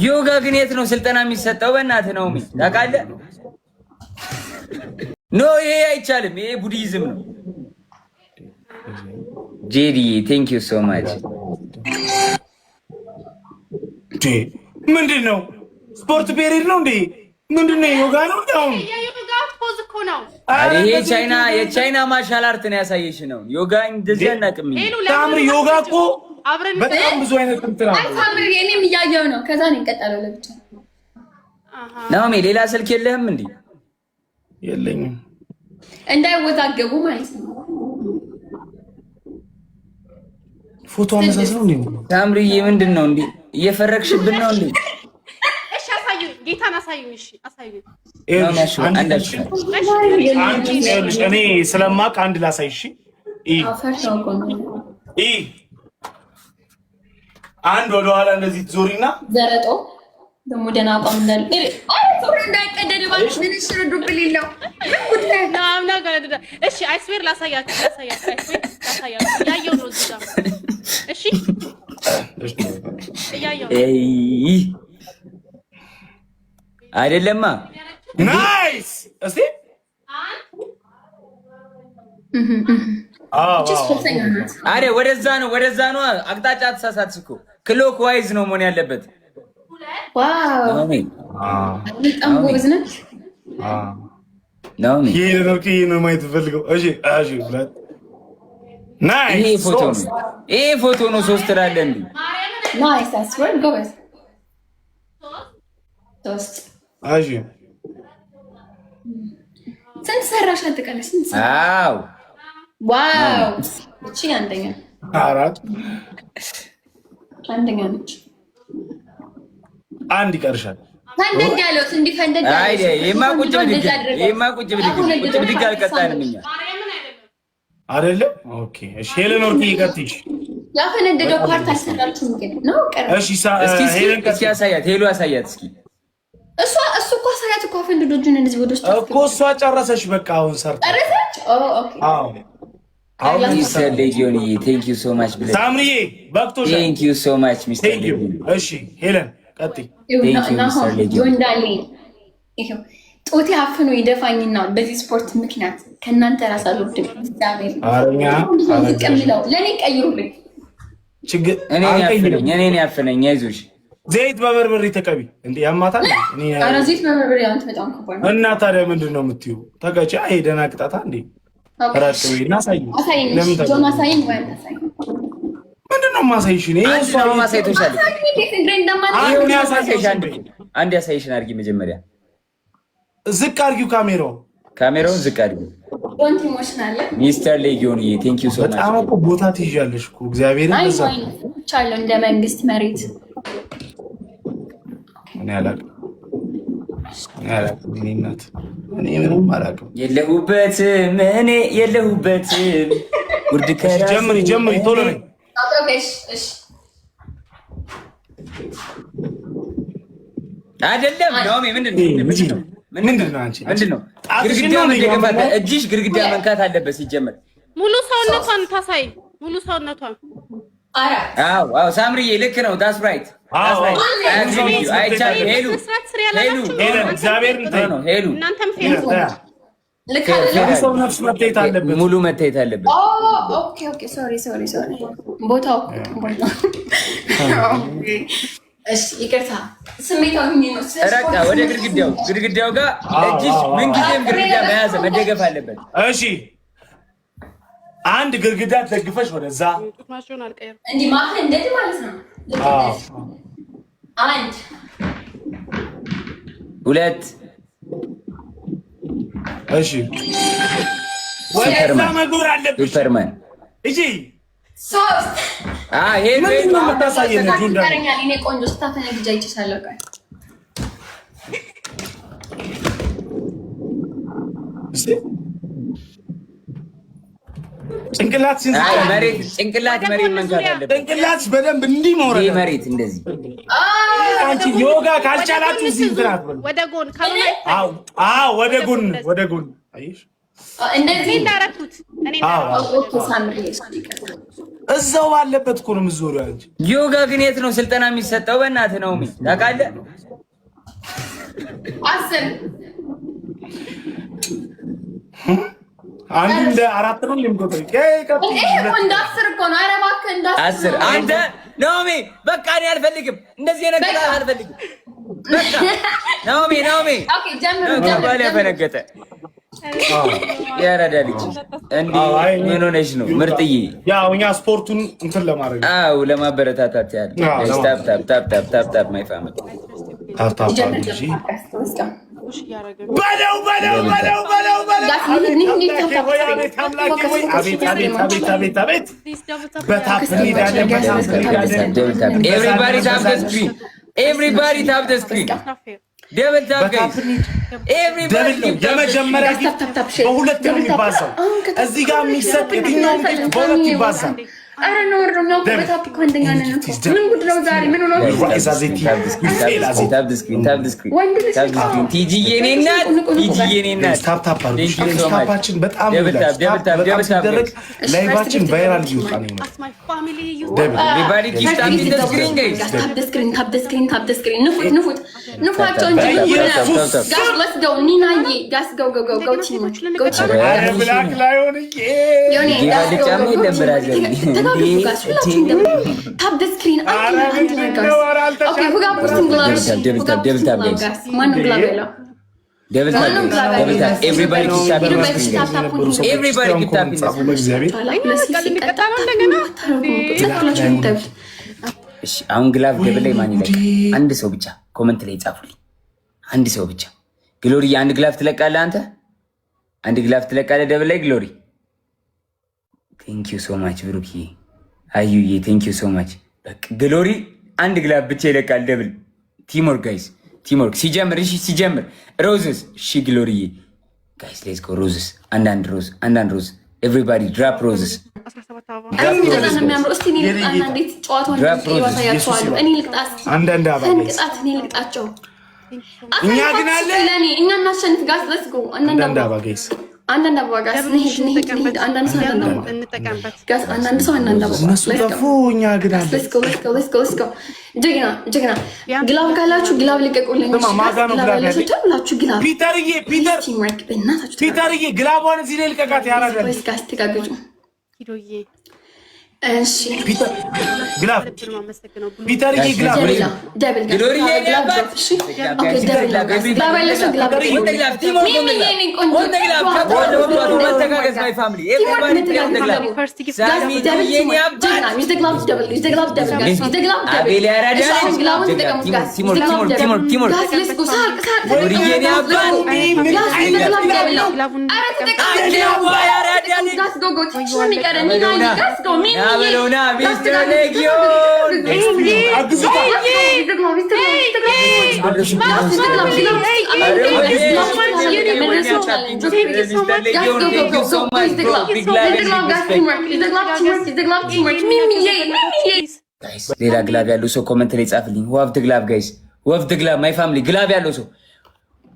ዮጋ ግን የት ነው ስልጠና የሚሰጠው? በእናትህ ነው ታውቃለህ? ኖ ይሄ አይቻልም። ይሄ ቡዲዝም ነው። ጄዲ ቴንክ ዩ ሶ ማች። ምንድን ነው ስፖርት ፔሪድ ነው እንዴ? ምንድን ነው ዮጋ ነው? ይሄ የቻይና ማርሻል አርት ነው ያሳየሽ ነው። ዮጋ እንደዚህ አናውቅም። ታምሪ ዮጋ እኮ በጣም ብዙ አይነት እንትን አለ። ታምሪ እኔም እያየሁ ነው። ከዛ ነው የቀጠለው ለብቻ። ናኦሚ ሌላ ስልክ የለህም እንዴ? የለኝም። እንዳይወዛገቡ ማለት ነው። ፎቶ አነሳስነው እንዴ? ታምሪዬ ምንድን ነው እንዴ? እየፈረክሽብን ነው እንዴ? እሺ አሳዩኝ፣ ጌታን አሳዩኝ። እሺ አሳዩኝ። እኔ ስለማውቅ አንድ ላሳይሽ። አንድ ወደኋላ እንደዚህ ትዞሪና ዘረጦ ደግሞ ደህና አቋም እንዳለ እንዳይቀደድ ባልሽ ምን ሽርዱ ብሊለው እሺ አይስዌር ላሳያችሁ። እያየሁ ነው እዚህ ጋር። እሺ እያየሁ ነው። አይደለማ ናይስ። እስቲ አሬ ወደዛ ነው አቅጣጫ ተሳሳትሽ እኮ። ክሎክ ዋይዝ ነው መሆን ያለበት። ዋው በጣም ጎበዝ ነህ። ናኦሚ ይሄ ነው ማየት ፈልገው። እሺ ብላት ናይስ። ይሄ ፎቶ ነው። ሶስት ትላለህ እንዴ? ናይስ አስወር ጎበዝ። ሶስት እሺ ስንት ሰራሽ አጠቃላይ? ስንት? አዎ ዋው እቺ አንደኛ፣ አራት አንደኛ ነች። አንድ ይቀርሻል። ፈንደግ ያለው እንዲፈንደግ ያለው አይዴ የማቁጭ ብድግ አልቀጣንም እኛ አይደለም። ኦኬ እሺ ሄለን ወርቂ ይቀጥይሽ። ያፈነደደው ፓርት አልሰራችሁም ግን ነው ቀረ። እሺ ሄለን እስኪ ያሳያት። ሄሉ ያሳያት እስኪ። እሱ እኮ አሳያት እኮ አፈንድዶ እጁን እንደዚህ ወደ ውስጥ እኮ እሷ ጨረሰች። በቃ አሁን ሰርታ ጨረሰች። ኦኬ አዎ ሚስተር ሌጊዮን ቴንክ ዩ ሶ ማች ብለሽ ሳምሪዬ በቅቶሻል። ቴንክ ዩ ሶ ማች ሚስተር ሌጊዮን። እሺ ሄለን ቀጥይ። ይሄው ጦቴ አፍኖ ይደፋኝና በዚህ ስፖርት ምክንያት ከእናንተ ራስ አልወድም። እግዚአብሔር አረኛ ለኔ ቀይሩልኝ። ችግር እኔን ያፈነኝ አይዞሽ። ዘይት በበርበሬ ተቀቢ እንዴ ያማታል። ኧረ ዘይት በበርበሬ ያንተ በጣም ከባድ ነው። እና ታዲያ ምንድን ነው የምትይው? ተቀጪ ደህና ቅጣታ እንዴ ምንድን ነው የማሳይሽ? አንድ ያሳይሽን አድርጊ። መጀመሪያ ዝቅ አድርጊው፣ ካሜራውን ዝቅ አድርጊው። ሚስተር ሌጊዮን ቴንክ ዩ ሶ ማች። በጣም እኮ ቦታ ትይዣለሽ እኮ እግዚአብሔርን። ቻለው እንደ መንግስት መሬት እኔ አላውቅም። እኔ እናት እኔ ምንም አላውቅም። የለሁበትም እኔ የለሁበትም። ውርድ ከራስ ጀምሪ ቶሎ ነኝ። አይደለም ናኦሚ ምንድን ነው አንቺ ምንድን ነው? እጅሽ ግድግዳ መንካት አለበት ሲጀመር። ሙሉ ሰውነቷን ታሳይ። ሙሉ ሰውነቷን አዎ ሳምሪዬ ልክ ነው። ዳስ ራይት አይቻልም። ሄሉ እናንተም ሙሉ መታየት አለበት። ቦታው ይቅርታ ስሜታዊ ነው። ወደ ግድግዳው ጋር እጅሽ ምንጊዜም ግድግዳ መያዝ መደገፍ አለበት። እሺ አንድ ግድግዳ ተደግፈሽ ወደዛ እንዲህ ማፈንደድ ማለት ነው። አንድ ሁለት እሺ ወደዛ መዞር አለብሽ። ሱፐርማን እሺ ሶስት ምንድን ነው የምታሳየን? እኔ ቆንጆ ስታፈነግጃ ይችላል። ጭንቅላት መሬት መንካት አለበት። ጭንቅላት በደንብ እንዲኖር መሬት እንደዚህ። አንቺ ዮጋ ካልቻላችሁ እዚህ እንትን አትበሉ። ወደ ጎን ካልሆነ ወደ ጎን አየሽ እንደዚህ እንዳረኩት እኔ እዛው ባለበት እኮ ነው የምትዞሪው አንቺ። ዮጋ ግን የት ነው ስልጠና የሚሰጠው? በእናትህ ነው ታውቃለህ? 10 አንዱ እንደ 4 ነው እንደምቆጥር እንደ 10 እኮ ነው። ኧረ እባክህ እንደ 10 አንተ ናኦሚ በቃ እኔ አልፈልግም፣ እንደዚህ ነገር አልፈልግም። በቃ ናኦሚ ኦኬ ጀምር ባለ ፈነገጠ ያራዳ ልጅ እንዴ ምን ሆነሽ ነው ምርጥዬ? ያው እኛ ስፖርቱን እንትን ለማድረግ አው ለማበረታታት ያለ ታፕ ማይ ፋሚሊ ታፕ Everybody tap the screen. Double tap guys. Everybody የመጀመሪያ ጊፍት በሁለት ነው የሚባዛው። እዚህ ጋር የሚሰጥ የትኛውም ጊፍት በሁለት ይባዛል። አረ ነው በታፕ እኮ አንደኛ ነን እኮ። ምን ጉድ ነው ዛሬ? ምን ሆነ? tap the screen. ቲጂ የኔ እናት ታፓችን በጣም ይላል። ላይቫችን ቫይራል ይወጣ ነው። Everybody keep tapping the screen guys. Tap the screen. ንፉአቸው እንጂ ጋስ let's go ኒናዬ ጋስ go team አረ ብላክ ላይሆን tap the screen. Okay, who got boosting gloves? Devil tap. Everybody keep tapping the screen. Everybody keep tapping the screen. አሁን ግላቭ ደብል ላይ ማን ይለቅ? አንድ ሰው ብቻ ኮሜንት ላይ ጻፉልኝ። አንድ ሰው ብቻ ግሎሪ አንድ ግላቭ ትለቃለህ አንተ? አንድ ግላቭ ትለቃለህ ደብል ላይ ግሎሪ? ቴንክ ዩ ሶ ማች ብሩክ አዩዬ ቴንክ ዩ ሶ ማች። በቃ ግሎሪ አንድ ግላቭ ብቻ ይለቃል ደብል። ቲምወርክ ጋይስ ቲምወርክ። ሲጀምር ሮዝስ እሺ ግሎሪዬ ጋይስ ሌትስ ጎ ሮዝስ። አንዳንድ ሮዝ ኤቭሪባዲ ድራፕ ሮዝስ። አንዳንድ አባ እኛ ግን አለ እኛ እናሸንፍ ጋስ let's go አንዳንድ አባ ጋይስ አንዳንድ አባ ጋስ እንሂድ አንዳንድ ሰው ጋስ አንዳንድ ሰው እነሱ ጠፉ። እኛ ግን አለ let's go ጀግና ግላብ ካላችሁ ግላብ ልቀቁልኝ። ፒተርዬ ግላቧን እዚህ ላይ ልቀቃት። ያራዳል ጋስ ተጋግዙ እሺ ግላብ ፒተርዬ ግላብ ግሎሪዬ ያባት እሺ ኦኬ ግላብ ያለሽው ግላብ Abelona, Mr. Legion! ሌላ ግላብ ያለው ሰው ኮሜንት ላይ ጻፍልኝ። ዋፍ ድ ግላብ ጋይስ፣ ዋፍ ድ ግላብ ማይ ፋሚሊ ግላብ ያለው ሰው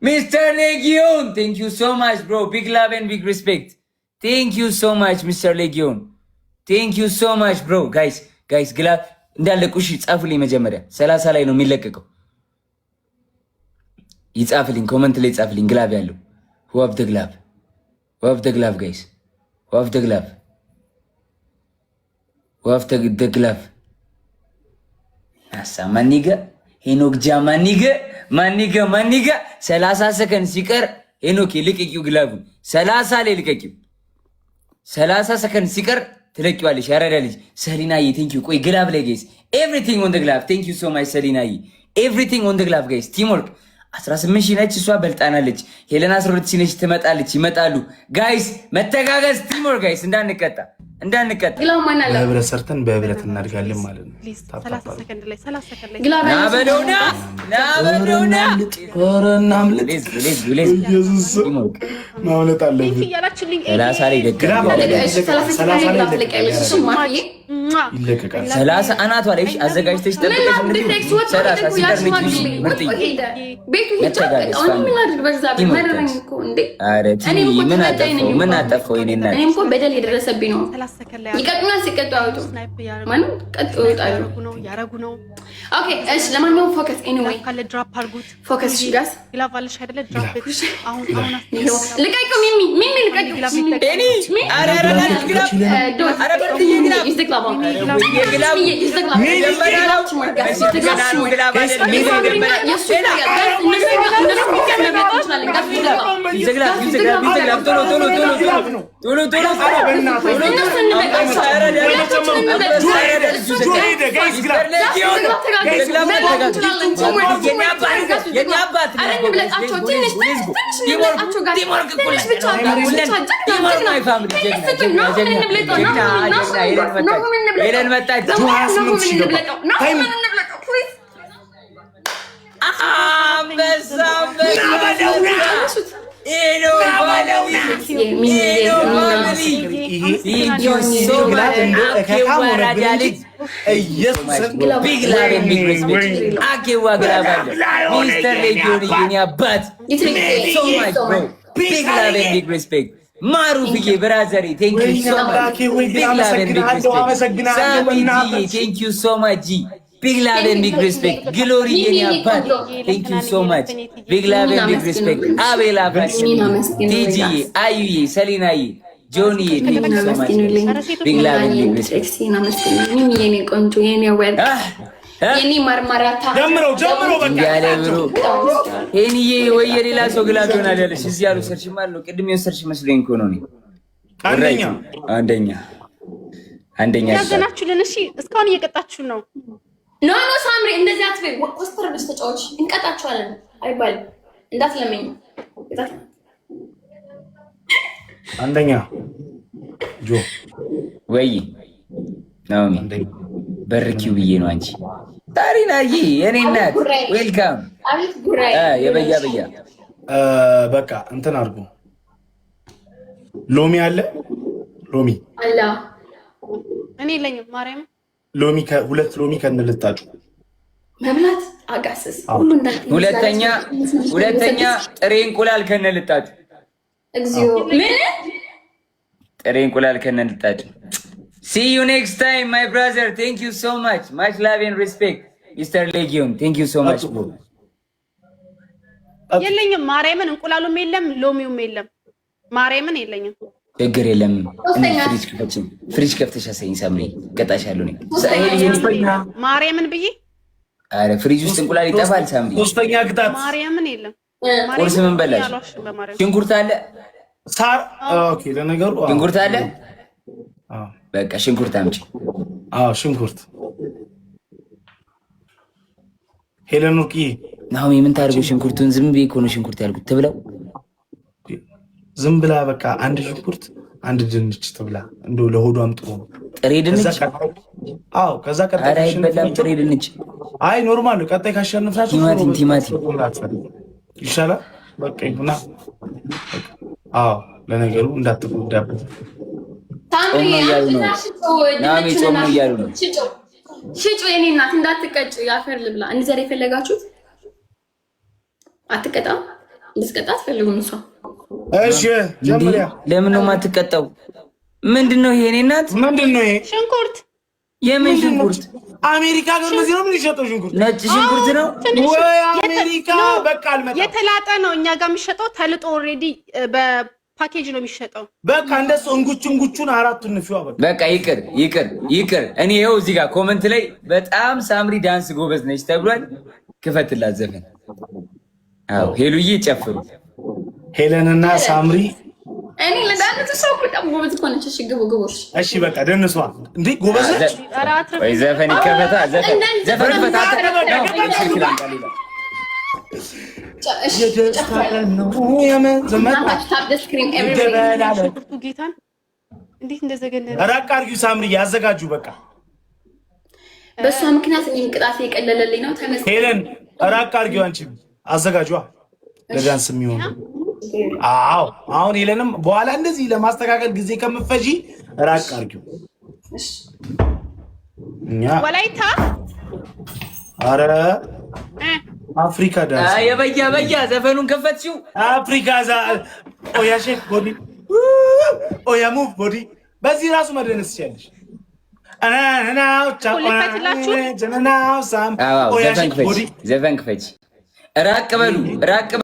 ሚስተር ሌጊዮን ቴንክ ዩ ሶ ማች ብሮ ቢግ ላቭ ኤንድ ቢግ ሪስፔክት ቴንክ ዩ ሶ ማች ሚስተር ሌጊዮን ቴንክ ዩ ሶ ማች ብሮ። ጋይስ ግላብ እንዳለቁሽ ጻፉልኝ። መጀመሪያ 30 ላይ ነው የሚለቀቀው። ይጻፍልኝ ኮሜንት ላይ ጻፍልኝ ግላብ ያለው ዋፍ ድ ግላብ ጋይስ፣ ዋፍ ድ ግላብ ናሳ ማኒገ ሄኖክ ጃ ማኒገ 30 ሰከንድ ሲቀር ሄኖክ ልቀቂው ግላቡን 30 ላይ ልቀቂው። 30 ሰከንድ ሲቀር ትለቂዋለሽ። ያራዳ ልጅ ሰሊናዬ ቴንክ ዩ። ቆይ ግላብ ላይ ጋይስ ኤቭሪቲንግ ኦን ደ ግላብ ቴንክ ዩ ሶ ማች ሰሊናዬ ኤቭሪቲንግ ኦን ደ ግላብ ጋይስ። ቲምወርክ 18 ሺህ ነች እሷ በልጣናለች። ሄለና 12 ሺህ ነች ትመጣለች። ይመጣሉ ጋይስ መተጋገዝ ቲምወርክ ጋይስ እንዳንቀጣ በህብረት ሰርተን በህብረት እናድጋለን ማለት ነው። ግላብ ማምለጥ አለብን። ይለቀቃል። 30 አናቷ ላይ አዘጋጅተሽ ጠብቀሽ ምን አጠፋው? እኔም እኮ በደል የደረሰብኝ ነው። ይቀጡናል። ሲቀጡ አውጡ ማንም ቀጥ ይወጣሉ። ኦኬ እሺ፣ ለማንኛውም ፎከስ ኤኒዌይ ፎከስ ጋስ ይላቫልሽ አይደለ? ድራፕ አሁን ልቀቂው። ሚሚ ልቀቂው። ኤኒ አረ ሄለን መጣች። ማሩ ብዬ ብራዘሪ ቴንክ ዩ ሶ ማች ቢግ ላቭ ኤንድ ቢግ ሪስፔክት። ሳሚ ቴንክ ዩ ሶ ማች ቢግ ላቭ ኤንድ ቢግ ሪስፔክት። ግሎሪ የኔ አባት ቴንክ ዩ ሶ ማች ቢግ ላቭ ኤንድ ቢግ ሪስፔክት። አቤላ ፍራሽ ቲጂ አዩዬ ሰሊናዬ ጆኒዬ ቴንክ ዩ ሶ ማች ቢግ ላቭ ኤንድ ቢግ ሪስፔክት። የኔ ቆንጆ የኔ ወድ የኔ ማርማራታ ጀምሮ ያለ ብሩ ሄኒዬ ወይ የሌላ ሰው ግላብ ይሆናል ያለሽ እዚህ ያሉ ሰርሽ ማለት ነው። ቅድም የሰርሽ መስሎኝ እኮ ነው። አንደኛ ያዘናችሁልን። እሺ እስካሁን እየቀጣችሁ ነው። ኖ ሳምሪ እንደዚህ አትበይ። ወስተር ብለሽ ተጫወች። እንቀጣችኋለን አይባልም። እንዳትለመኝ። አንደኛ ጆ ወይ ናኦሚ በርኪው ብዬ ነው አንቺ ታሪናዬ የኔ እናት ዌልካም። አቤት ጉራይ የበያ በቃ እንትን አድርጉ። ሎሚ አለ ሎሚ አላ እኔ የለኝም። ማርያም ሎሚ ሁለት ሎሚ ከነልጣጩ መብላት አጋስስ ሁሉ ሁለተኛ ጥሬ እንቁላል ከነልጣጩ። እግዚኦ ምን ጥሬ እንቁላል ከነልጣጩ። See you next time, my brother. Thank you so much. Much love and respect, Mr. Legion. Thank you so much, bro. የለኝም። ማርያምን እንቁላሉም የለም ሎሚውም የለም። ማርያምን የለኝም። ችግር የለም። ፍሪጅ ከፍተሽ አሳይኝ ሳምሪ። ቀጣሻለሁ ነኝ ማርያምን ብዬ። አረ ፍሪጅ ውስጥ እንቁላል ይጠፋል ሳምሪ። ሶስተኛ ቅጣት ማርያምን የለም። ቁርስ ምን በላሽ? ሽንኩርት አለ ሳር። ኦኬ ለነገሩ ሽንኩርት አለ። በቃ ሽንኩርት አምጪ። ሽንኩርት ሄለን ወርቂ ናሆም ምን ታደርገው? ሽንኩርቱን ዝም ብዬ እኮ ነው ሽንኩርት ያልኩት። ትብላው ዝም ብላ በቃ አንድ ሽንኩርት አንድ ድንች ትብላ። እንደው ለሆዷም ጥሩ ነው። ጥሬ ድንች ከዛ ቀጣይ ኧረ አይበላም ጥሬ ድንች። አይ ኖርማል ነው። ቀጣይ ካሸነፍናችሁ ቲማቲም ይሻላል። በቃ ይሁና። ለነገሩ እንዳትጎዳበት። ታምሪ ናሚ ጾም ነው እያሉ ነው። ሽጩ የኔ እናት እንዳትቀጭ። ያፈር ልብላ። እንዘር የፈለጋችሁት አትቀጣም። እንድትቀጣ አትፈልጉም እሷ። እሺ ጀምሪያ። ለምን ነው የማትቀጣው? ምንድነው ይሄ? የኔ እናት ምንድነው ይሄ? ሽንኩርት። የምን ሽንኩርት? አሜሪካ ጋር ነው የሚሸጠው ሽንኩርት። ነጭ ሽንኩርት ነው ወይ አሜሪካ? በቃ አልመጣም። የተላጠ ነው እኛ ጋር የሚሸጠው። ተልጦ ኦልሬዲ ፓኬጅ ነው የሚሸጠው። በቃ እንደሱ እንጉቹን አራቱን ንፊዋ። በቃ ይቅር። እኔ ይኸው እዚህ ጋር ኮመንት ላይ በጣም ሳምሪ ዳንስ ጎበዝ ነች ተብሏል። ክፈትላት ዘፈን። ሄሉዬ ጨፍሩ። ሄለንና ሳምሪ እኔ ለዳንስ ሰው በጣም ጎበዝ እኮ ነች። እሺ ግቦሽ። እሺ በቃ ደንሷ እንዴ ጎበዝ ነች። ወይ ዘፈን ይከፈታ። ዘፈን ይፈታ። ጌታን እንዴት እንደዘገነ ራቅ አድርጊው ሳምሪ። ያዘጋጁ በቃ በእሷ ምክንያት እኔም ቅጣት የቀለለልኝ ነው። ተመስገን ራቅ አድርጊው። አንቺ አዘጋጇ ለዳንስ የሚሆን አዎ። አሁን የለንም በኋላ እንደዚህ ለማስተካከል ጊዜ ከምፈጂ ራቅ አድርጊው። እኛ ወላይታ አረ አፍሪካ ዳንስ በያ ዘፈኑን ከፈትሽው። አፍሪካ ኦያ ሼክ ቦዲ ኦያ ሙቭ ቦዲ በዚህ ራሱ መደነስ ይችላልሽ። ዘፈን ክፈች። ራቅ በሉ ራቅ